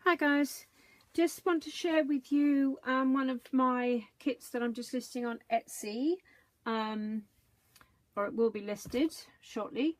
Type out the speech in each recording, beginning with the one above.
Hi guys, just want to share with you one of my kits that I'm just listing on Etsy, or it will be listed shortly.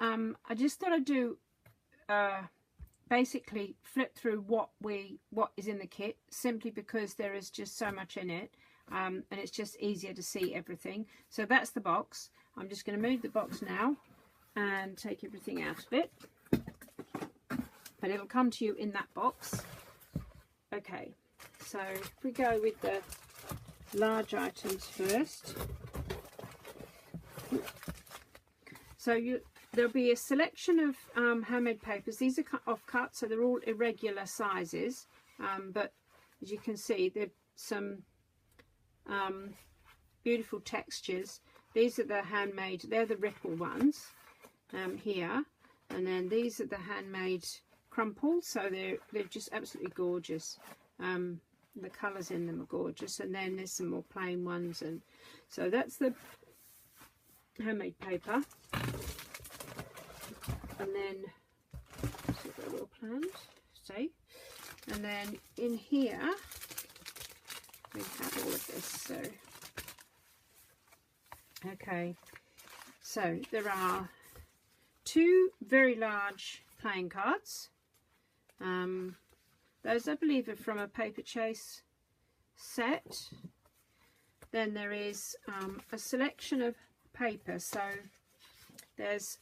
I just thought I'd do basically flip through what is in the kit, simply because there is just so much in it, and it's just easier to see everything. So that's the box. I'm just going to move the box now and take everything out of it, but it'll come to you in that box. Okay, so if we go with the large items first. So there'll be a selection of handmade papers. These are off cut, so they're all irregular sizes, but as you can see, there's some beautiful textures. These are the handmade, they're the ripple ones here, and then these are the handmade crumpled, so they're just absolutely gorgeous. The colours in them are gorgeous, and then there's some more plain ones, and so that's the handmade paper. And then so they're well planned, see, and then in here we have all of this. So okay, so there are two very large playing cards. Those I believe are from a paper chase set. Then there is a selection of paper. So there's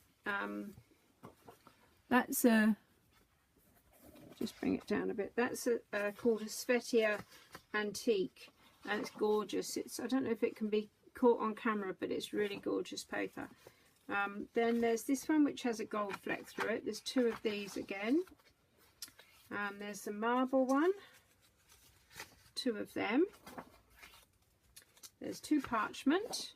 that's a, just bring it down a bit, that's called a Svetia Antique, and it's gorgeous. I don't know if it can be caught on camera, but it's really gorgeous paper. Then there's this one which has a gold fleck through it. There's two of these again. There's the marble one, two of them. There's two parchment.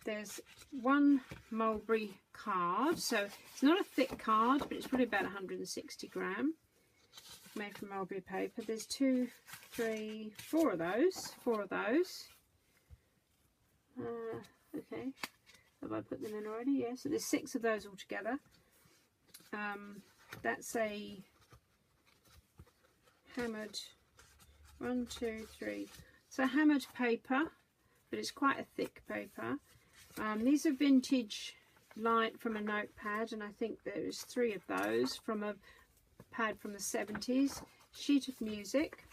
There's one mulberry card. So it's not a thick card, but it's probably about 160 gram, made from mulberry paper. There's two, three, four of those. Okay, have I put them in already? Yeah, so there's 6 of those altogether. That's a hammered 1, 2, 3. So hammered paper, but it's quite a thick paper. These are vintage light from a notepad, and I think there's 3 of those from a pad from the 70s. Sheet of music.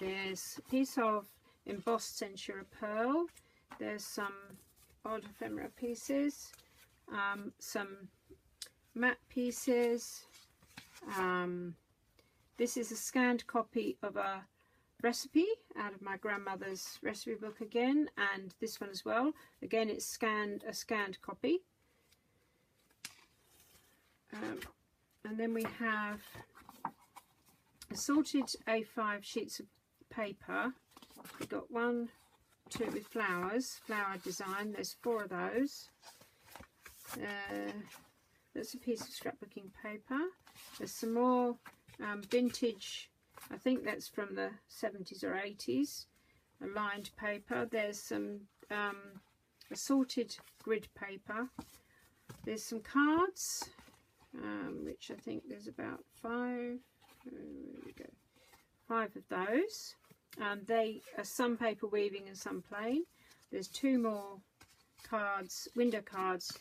There's a piece of embossed Centura pearl. There's some odd ephemera pieces. Some matte pieces. This is a scanned copy of a recipe out of my grandmother's recipe book again, and this one as well. Again, it's a scanned copy. And then we have assorted A5 sheets of paper. We've got 1, 2 with flowers, flower design. There's 4 of those. That's a piece of scrapbooking paper. There's some more vintage, I think that's from the 70s or 80s, a lined paper. There's some assorted grid paper. There's some cards, which I think there's about 5. There we go, 5 of those. They are some paper weaving and some plain. There's 2 more cards, window cards,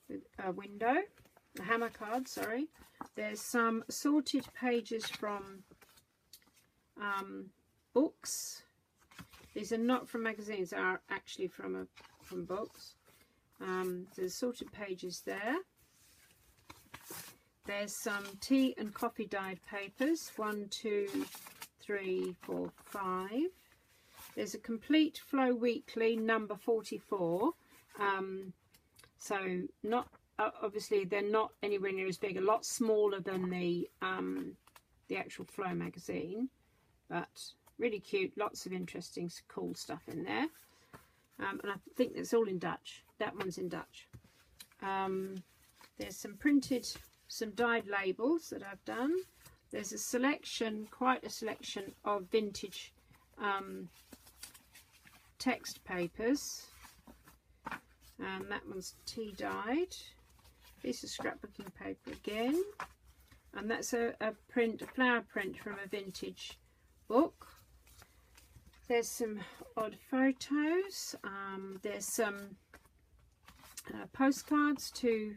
with a window, a hammer card, sorry. There's some assorted pages from books. These are not from magazines, they are actually from books. There's assorted pages there. There's some tea and coffee dyed papers, 1, 2, 3, 4, 5. There's a complete Flow Weekly number 44. So not obviously they're not anywhere near as big, a lot smaller than the actual Flow magazine, but really cute, lots of interesting cool stuff in there. And I think it's all in Dutch. That one's in Dutch. There's some dyed labels that I've done. There's a selection, quite a selection of vintage text papers. That one's tea dyed. piece of scrapbooking paper again, and that's a flower print from a vintage book. There's some odd photos. There's some postcards to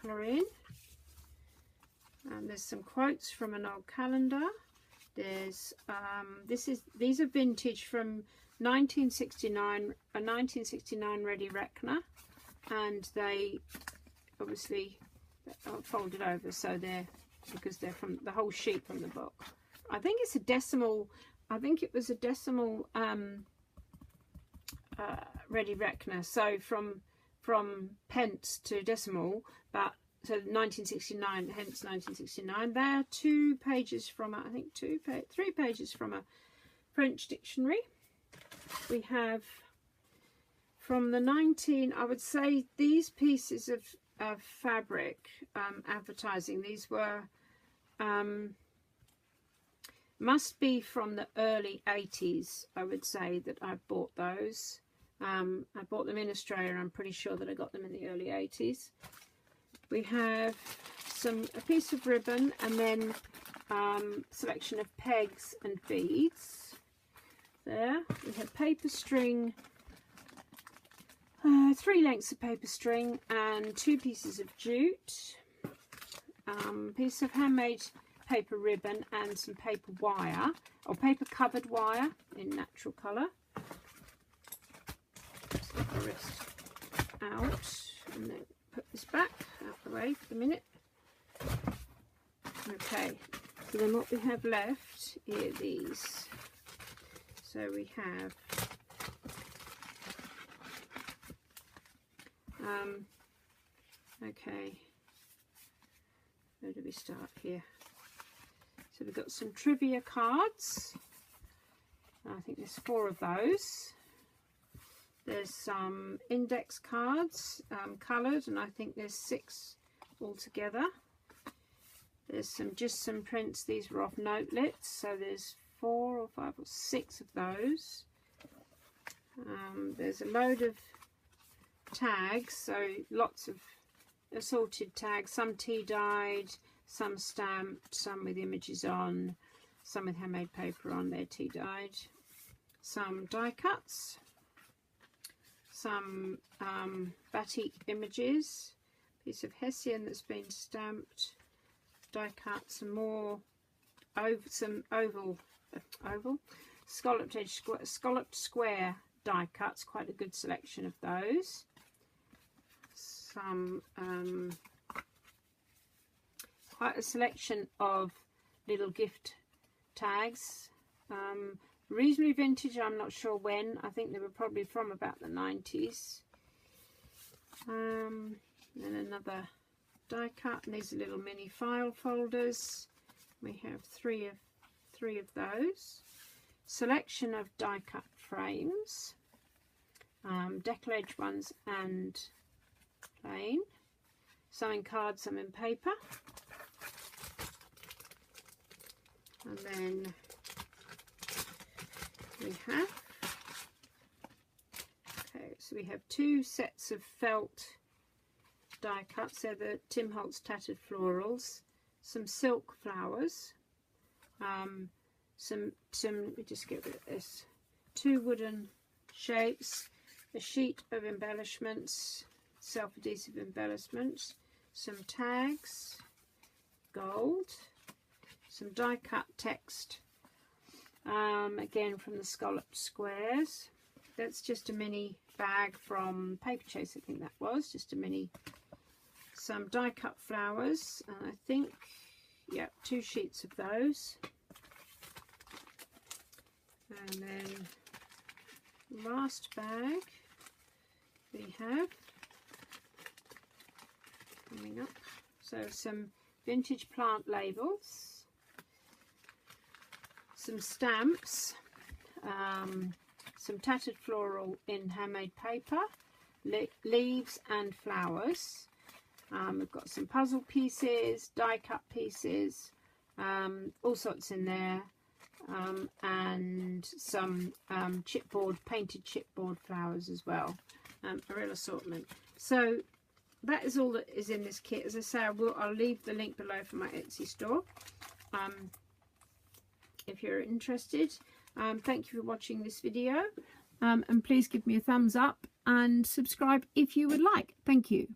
colour in. And there's some quotes from an old calendar. There's these are vintage from 1969, a 1969 Ready Reckoner, and they obviously are folded over, so because they're from the whole sheet from the book. I think it's a decimal. I think it was a decimal Ready Reckoner, so from pence to decimal, but so 1969, hence 1969. They're 2 pages from I think 3 pages from a French dictionary. We have from the I would say these pieces of fabric advertising, these were must be from the early 80s, I would say, that I bought those. I bought them in Australia. I'm pretty sure that I got them in the early 80s. We have a piece of ribbon, and then selection of pegs and beads. There we have paper string, 3 lengths of paper string and 2 pieces of jute, piece of handmade paper ribbon and some paper wire, or paper covered wire in natural colour. Let's get the rest out and then put this back out the way for the minute. Okay, so then what we have left are these. So we have okay, where do we start here? So we've got some trivia cards. I think there's 4 of those. There's some index cards, coloured, and I think there's 6 altogether. There's just some prints. These were off notelets, so there's 4 or 5 or 6 of those. There's a load of tags, so lots of assorted tags, some tea dyed, some stamped, some with images on, some with handmade paper on, they're tea dyed. Some die cuts, some batik images, piece of hessian that's been stamped, die cut, some more oval scalloped square die cuts, quite a good selection of those. Some quite a selection of little gift tags, reasonably vintage. I'm not sure when. I think they were probably from about the 90s. Then another die cut, and these are little mini file folders. We have three of those. Selection of die cut frames, decal edge ones and plain. Some in card, some in paper. And then we have, okay, so we have 2 sets of felt die cuts. They're the Tim Holtz tattered florals, some silk flowers, let me just get rid of this, 2 wooden shapes, a sheet of embellishments, self-adhesive embellishments, some tags, gold, some die cut text, again from the scalloped squares. That's just a mini bag from Paper Chase, I think that was, just a mini, some die cut flowers, and I think, yeah, 2 sheets of those. And then last bag we have coming up, so some vintage plant labels, some stamps, some tattered floral in handmade paper, leaves and flowers. We've got some puzzle pieces, die cut pieces, all sorts in there, and some painted chipboard flowers as well, a real assortment. So that is all that is in this kit. As I say, I'll leave the link below for my Etsy store if you're interested. Thank you for watching this video, and please give me a thumbs up and subscribe if you would like. Thank you.